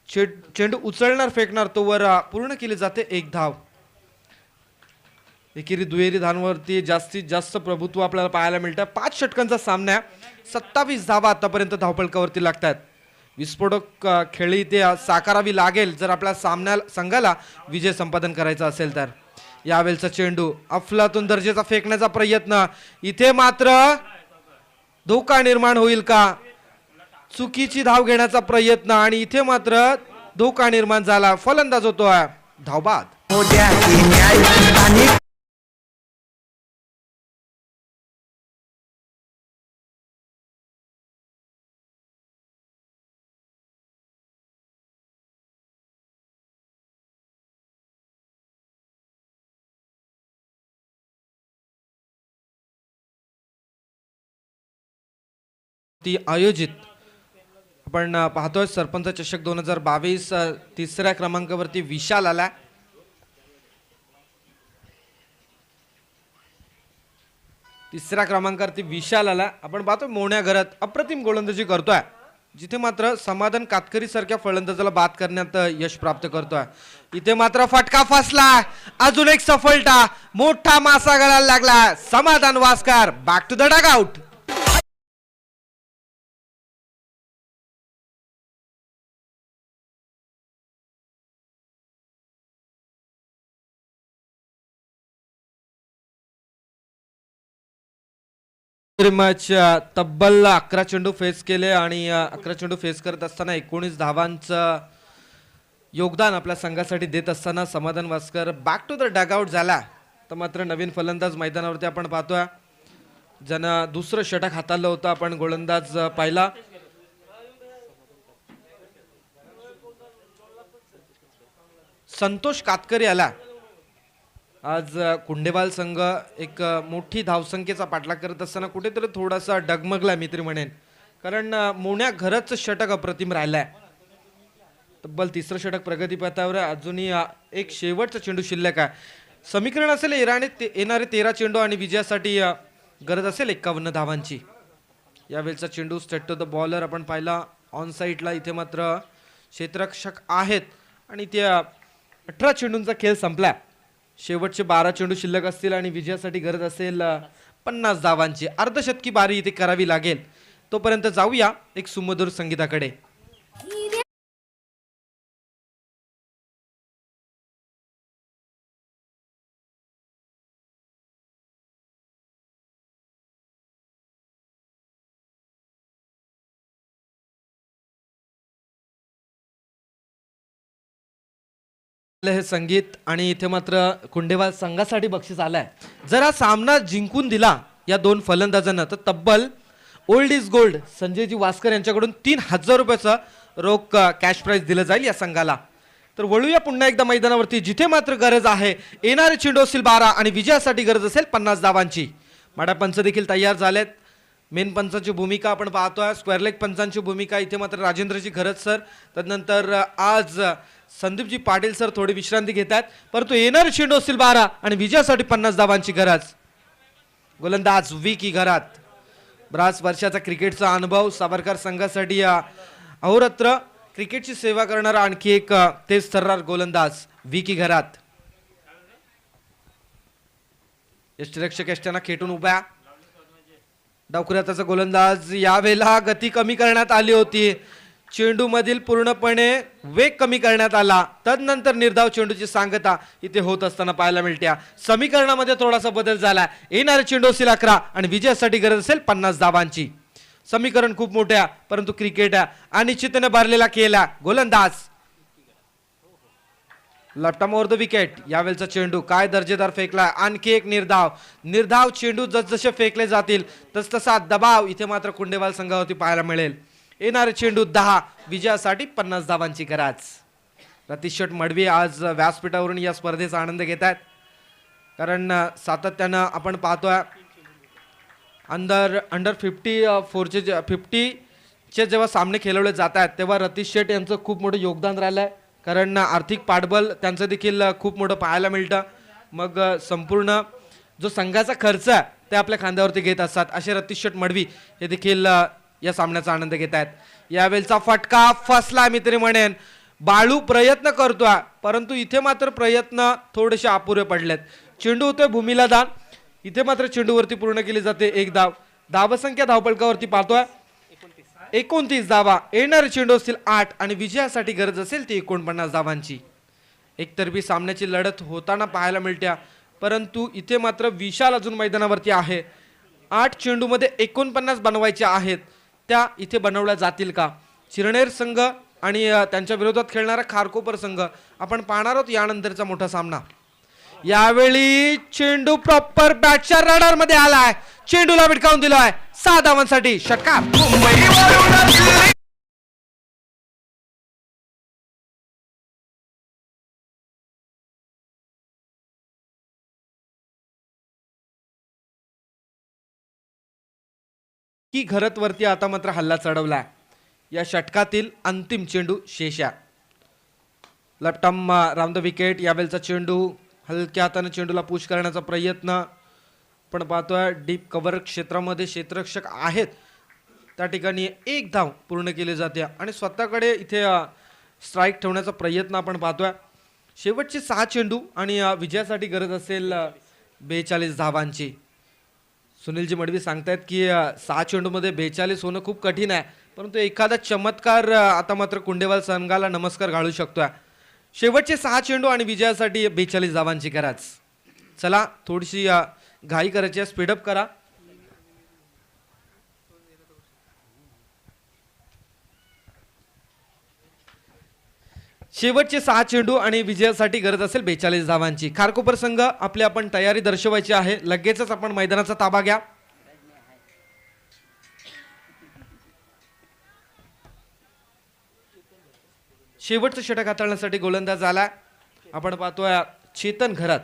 चेंडू उचलणार फेकणार तोवर पूर्ण केली जाते एक धाव. एकेरी दुहेरी धावांवरती जास्तीत जास्त प्रभुत्व आपल्याला पाहायला मिळतं. 5 षटकांचा सामना आहे. 27 धावा आतापर्यंत धावफलकावरती लागतात. विस्फोटक खेळी ते साकारावी लागेल जर आपल्या संघाला विजय संपादन करायचा असेल तर. यावेळचा चेंडू अफलातून दर्जाचा फेकण्याचा प्रयत्न. इथे मात्र धोका निर्माण होईल का? चुकीची धाव घेण्याचा प्रयत्न आणि इथे मात्र धोका निर्माण झाला. फलंदाज होतोय धावबाद. ती आयोजित आपण पाहतोय सरपंच चषक 2022. तिसऱ्या क्रमांकावरती विशाल आला. तिसऱ्या क्रमांकावरती विशाल आला. आपण पाहतोय मोन्या घरात अप्रतिम गोलंदाजी करतोय, जिथे मात्र समाधान कातकरी सारख्या फलंदाजाला बाद करण्यात यश प्राप्त करतोय. इथे मात्र फटका फसला. अजून एक सफलता. मोठा मासा गळायला लागला. Samadhan Waskar back to the dugout. Very much. तब्बल 11 चेंडू फेस केले आणि 11 चेंडू फेस करत असताना 19 धावांचं योगदान आपल्या संघासाठी देत असताना Samadhan Waskar back to the dugout झाला. तर मात्र नवीन फलंदाज मैदानावरती आपण पाहतोय, ज्यानं दुसरं षटक हाताळलं होतं. आपण गोलंदाज पाहिला. संतोष कातकरी आला. आज कुंडेवाल संघ एक मोठी धावसंख्येचा पाठलाग करत असताना कुठेतरी थोडासा डगमगला मी तरी म्हणेन, कारण मोन्या घरच षटक अप्रतिम राहिलाय. तब्बल तिसरं षटक प्रगतीपथावर. अजूनही एक शेवटचा चेंडू शिल्लक आहे. समीकरण असेल येणारे 13 चेंडू आणि विजयासाठी गरज असेल 51 धावांची. यावेळेचा चेंडू स्ट्रेट टू द बॉलर आपण पाहिला ऑन साईडला. इथे मात्र क्षेत्ररक्षक आहेत आणि ते 18 चेंडूंचा खेळ संपला. शेवटचे 12 चेंडू शिल्लक असतील आणि विजयासाठी गरज असेल 50 धावांची. अर्धशतकी बारी इथे करावी लागेल. तोपर्यंत जाऊया एक सुमधुर संगीताकडे. हे संगीत आणि इथे मात्र कुंडेवाल संघासाठी बक्षीस आलाय. जर हा सामना जिंकून दिला या दोन फलंदाजांना तर तब्बल old is gold Sanjayji Waskar यांच्याकडून 3000 रुपयाचा रोख कॅश प्राइज दिलं जाईल या संघाला. तर वळूया पुन्हा एकदा मैदानावरती, जिथे मात्र गरज आहे येणारे चेंडू असतील 12 आणि विजयासाठी गरज असेल 50 धावांची. माडा पंच देखील तयार झालेत. मेन पंचांची भूमिका आपण पाहतोय, स्क्वेअर लेग पंचांची भूमिका इथे मात्र राजेंद्रजी घरत सर. तदनंतर आज संदीपजी पाटील सर थोडी विश्रांती घेतात. परंतु येणारे चेंडू असतील 12 आणि विजयासाठी 50 धावांची गरज. गोलंदाज विकी घरात. बराच वर्षाचा क्रिकेटचा अनुभव सावरकर संघासाठी अहोरात्र क्रिकेटची सेवा करणारा आणखी एक तेज थर्रार गोलंदाज विकी घरात. यष्टीरक्षक यष्ट्यांना खेटून उभ्या. डावखुऱ्याचा गोलंदाज. यावेळेला गती कमी करण्यात आली होती. चेंडू मधील पूर्णपणे वेग कमी करण्यात आला. तदनंतर निर्धाव चेंडूची सांगता इथे होत असताना पाहायला मिळते. समीकरणामध्ये थोडासा बदल झाला. येणारे चेंडू असेल 11 आणि विजयासाठी गरज असेल 50 धावांची. समीकरण खूप मोठ्या परंतु क्रिकेट अनिश्चिततेने भरलेला केला. गोलंदाज लपटम ओव्हर द विकेट. यावेळेचा चेंडू काय दर्जेदार फेकला. आणखी एक निर्धाव चेंडू जसजसे फेकले जातील तसतसा दबाव इथे मात्र कुंडेवाल संघावरती पाहायला मिळेल. येणारे चेंडू 10 विजयासाठी 50 धावांची गरज. रतीश मडवी आज व्यासपीठावरून या स्पर्धेचा आनंद घेत आहेत, कारण सातत्यानं आपण पाहतोय अंडर 50चे जेव्हा सामने खेळवले जात आहेत तेव्हा रतीश शेठ यांचं खूप मोठं योगदान राहिलं आहे, कारण आर्थिक पाठबळ त्यांचं देखील खूप मोठं पाहायला मिळतं. मग संपूर्ण जो संघाचा खर्च आहे ते आपल्या खांद्यावरती घेत असतात. असे रतीश शेठ मडवी हे देखील या सामन्याचा आनंद घेत आहेत. यावेळेचा फटका फसला मी तरी म्हणेन. बाळू प्रयत्न करतोय परंतु इथे मात्र प्रयत्न थोडेसे अपुरे पडलेत. चेंडू होतोय भूमीला दान. इथे मात्र चेंडूवरती पूर्ण केली जाते एक धाव. धावसंख्या धावपळकावरती पाहतोय 29 धावा. येणारे चेंडू असतील 8 आणि विजयासाठी गरज असेल ती 49 धावांची. एकतर्फी सामन्याची लढत होताना पाहायला मिळत्या, परंतु इथे मात्र विशाल अजून मैदानावरती आहे. 8 चेंडूमध्ये 49 बनवायचे आहेत. त्या इथे बनवल्या जातील का? चिरनेर संघ आणि त्यांच्या विरोधात खेळणारा खारकोपर संघ आपण पाहणार आहोत यानंतरचा मोठा सामना. यावेळी चेंडू प्रॉपर बॅटच्या रडार मध्ये आलाय. चेंडूला भिटकावून दिलाय 6 धावांसाठी षटकार. की घरत वरती आता मात्र हल्ला चढवलाय. या षटकातील अंतिम चेंडू शेषा. लपटम राऊंड द विकेट. यावेळेचा चेंडू हलक्या हाताने चेंडूला पुश करण्याचा प्रयत्न पण पाहतोय. डीप कव्हर क्षेत्रामध्ये क्षेत्ररक्षक आहेत त्या ठिकाणी एक धाव पूर्ण केली जाते आणि स्वतःकडे इथे स्ट्राईक ठेवण्याचा प्रयत्न आपण पाहतोय. शेवटचे 6 चेंडू आणि विजयासाठी गरज असेल 42 धावांची. सुनीलजी मडवी सांगतायत की 6 चेंडूमध्ये 42 होणं खूप कठीण आहे, परंतु एखादा चमत्कार आता मात्र कुंडेवाल संघाला नमस्कार घालू शकतोय. शेवटचे 6 चेंडू आणि विजयासाठी 42 धावांची गरज. चला थोडीशी घाई करायची, स्पीडअप करा. शेवटचे 6 चेंडू आणि विजयासाठी गरज असेल 42 धावांची. खारकोपर संघ आपली आपण तयारी दर्शवायची आहे. लगेचच आपण मैदानाचा ताबा घ्या. शेवटचं षटक हाताळण्यासाठी गोलंदाज आला. आपण पाहतोय चेतन घरात.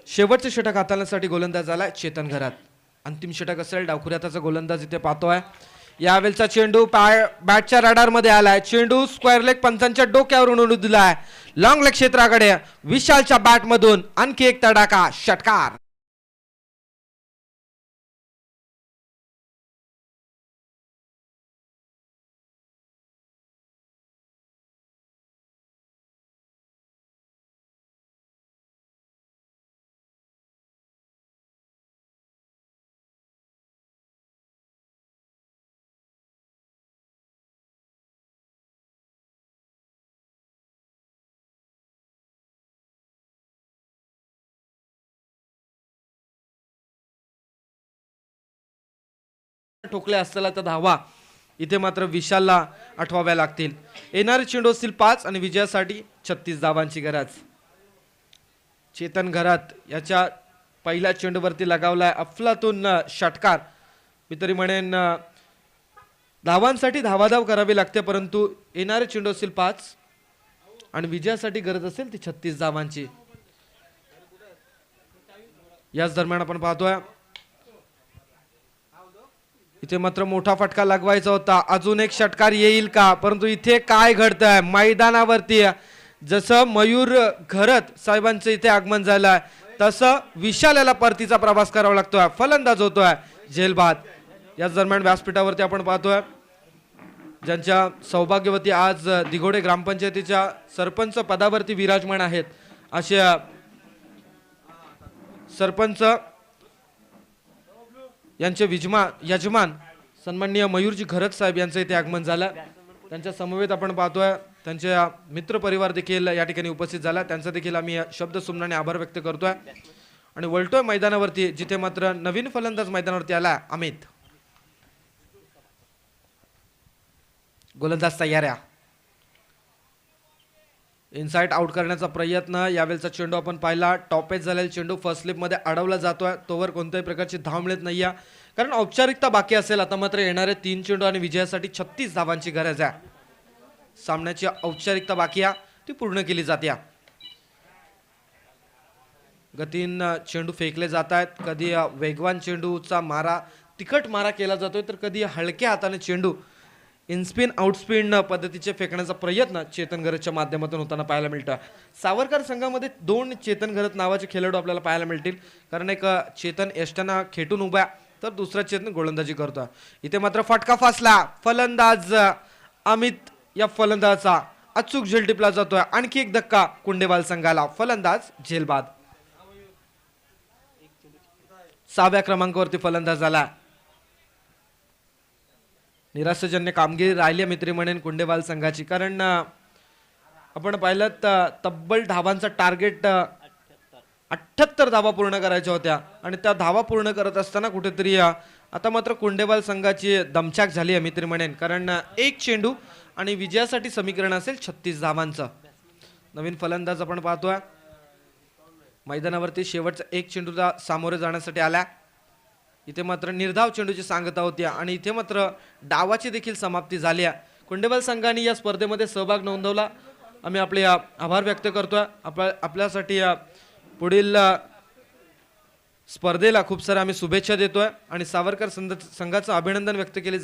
शेवटचे षटक हाताळण्यासाठी गोलंदाज आलाय चेतन घरात. अंतिम षटक असेल डावखुऱ्याचा गोलंदाज इथे पाहतोय. यावेळचा चेंडू बॅटच्या रडार मध्ये आलाय. चेंडू स्क्वेअर लेग पंचांच्या डोक्यावरून उडू दिलाय. लॉंग लेग क्षेत्राकडे विशालच्या बॅट मधून आणखी एक तडाखा षटकार. ठोकले असलेला तर धावा इथे मात्र विशालला आठवाव्या लागतील. येणारे चेंडू असतील 5 आणि विजयासाठी 36 धावांची गरज. चेतन घरात याच्या पहिल्या चेंडूवरती लगावलाय अफलातून षटकार. मी तरी म्हणेन धावांसाठी धावाधाव करावी लागते, परंतु येणारे चेंडू असतील 5 आणि विजयासाठी गरज असेल ती 36 धावांची. याच दरम्यान आपण पाहतोय इथे मात्र मोठा फटका लगवायचा होता. अजून एक षटकार येईल का? परंतु इथे काय घडतंय मैदानावरती, जसं मयूर घरत साहेबांचं इथे आगमन झालंय तसं विशाल याला परतीचा प्रवास करावा लागतोय. फलंदाज होतोय झेलबाद. याच दरम्यान व्यासपीठावरती आपण पाहतोय ज्यांच्या सौभाग्यवती आज दिघोडे ग्रामपंचायतीच्या सरपंच पदावरती विराजमान आहेत असे सरपंच यांचे यजमान सन्माननीय मयूरजी घरत साहेब यांचं इथे आगमन झालं. त्यांच्या समवेत आपण पाहतोय त्यांचे मित्र परिवार देखील या ठिकाणी उपस्थित झाला. त्यांचा देखील आम्ही शब्द सुमनाने आभार व्यक्त करतोय आणि वळतोय मैदानावरती जिथे मात्र नवीन फलंदाज मैदानावरती आला अमित. गोलंदाज तयार आहे. इनसाइड आउट करण्याचा प्रयत्न. यावेळचा चेंडू आपण पाहिला टॉप एज झालेला चेंडू फर्स्ट स्लिप मध्ये अडवला जातोय. तोवर कोणत्याही प्रकारची धाव मिळत नाहीये कारण औपचारिकता बाकी असेल. आता मात्र येणारे 3 चेंडू आणि विजयासाठी 36 धावांची गरज आहे. सामन्याची औपचारिकता बाकी आहे ती पूर्ण केली जाते. गतीन चेंडू फेकले जात आहेत. कधी वेगवान चेंडूचा मारा तिखट मारा केला जातोय तर कधी हलक्या हाताने चेंडू इनस्पिन आउटस्पिन पद्धतीचे फेकण्याचा प्रयत्न चेतन घरतच्या माध्यमातून होताना पाहायला मिळतं. सावरकर संघामध्ये 2 चेतन घरत नावाचे खेळाडू आपल्याला पाहायला मिळतील कारण एक चेतन यष्टांना खेटून उभा तर दुसरा चेतन गोलंदाजी करतो. इथे मात्र फटका फासला. फलंदाज अमित या फलंदाजाचा अचूक झेल टिपला जातोय. आणखी एक धक्का कुंडेवाल संघाला. फलंदाज झेलबाद. 6व्या क्रमांकावरती फलंदाज आला. निराशाजन्य कामगिरी राहिली मित्री म्हणेन कुंडेवाल संघाची कारण आपण पाहिलं तब्बल धावांचा टार्गेट 78 धावा पूर्ण करायच्या होत्या आणि त्या धावा पूर्ण करत असताना कुठेतरी आता मात्र कुंडेवाल संघाची दमछाक झाली आहे मित्र म्हणेन कारण एक चेंडू आणि विजयासाठी समीकरण असेल 36 धावांचं. नवीन फलंदाज आपण पाहतोय मैदानावरती शेवटचा एक चेंडूला सामोरे जाण्यासाठी आला. इथे मात्र निर्धाव चेंडूची सांगता होती आणि इथे मात्र डावाची देखील समाप्ती झाली आहे. कुंडेवाल संघाने या स्पर्धेमध्ये सहभाग नोंदवला. आम्ही आपले आभार व्यक्त करतोय. आपल्यासाठी पुढील स्पर्धेला खूप साऱ्या आम्ही शुभेच्छा देतोय आणि सावरकर संघाचं अभिनंदन व्यक्त केले जाईल.